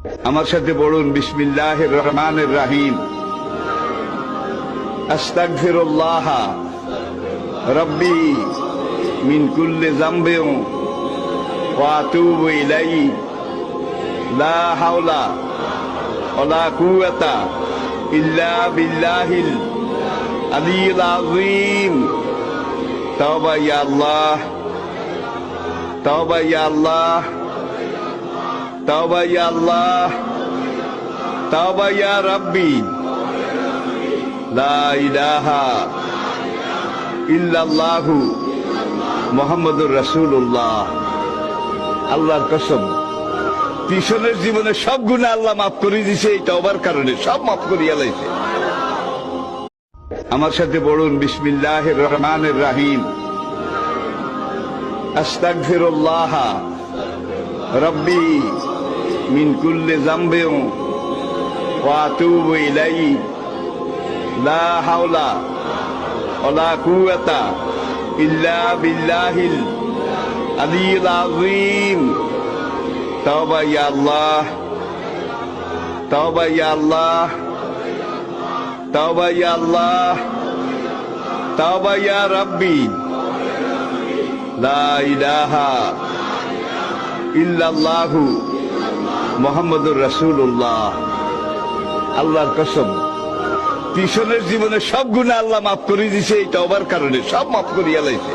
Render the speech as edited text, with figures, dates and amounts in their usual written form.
আমার সাথে পড়ুন বিসমিল্লাহির রহমানির রহিম। আস্তাগফিরুল্লাহ রাব্বি মিন কুল্লি যামবিন ওয়া আতুবু ইলাইহি লা হাওলা ওয়ালা কুওয়াতা ইল্লা বিল্লাহিল আলিয়্যিল আযীম। তাওবা ইয়া আল্লাহ, তাওবা ইয়া আল্লাহ, তাওবা ইয়া আল্লাহ, তাওবা ইয়া রাব্বি। লা ইলাহা ইল্লাল্লাহু মুহাম্মাদুর রাসূলুল্লাহ। আল্লাহর কসম, পিছনের জীবনে সব গুনাহ আল্লাহ মাফ করে দিয়েছে এই তওবার কারণে, সব মাফ করিয়া লাইছে। আমার সাথে পড়ুন বিসমিল্লাহির রহমানির রহিম। আস্তাগফিরুল্লাহ রাব্বি মিন কুল্লি যামবিন ওয়া আতুবু ইলাইহি লা হাওলা ওয়ালা কুওয়াতা ইল্লা বিল্লাহিল আলিয়্যিল আযীম। তাওবা ইয়া আল্লাহ, তাওবা ইয়া আল্লাহ, তাওবা ইয়া আল্লাহ, তাওবা ইয়া রাব্বি। লা ইলাহা ইল্লাল্লাহু মুহাম্মাদুর রাসূলুল্লাহ। আল্লাহর কসম, পিছনের জীবনে সব গুনাহ আল্লাহ মাফ করে দিয়েছে এই তওবার কারণে, সব মাফ করিয়া লাইছে।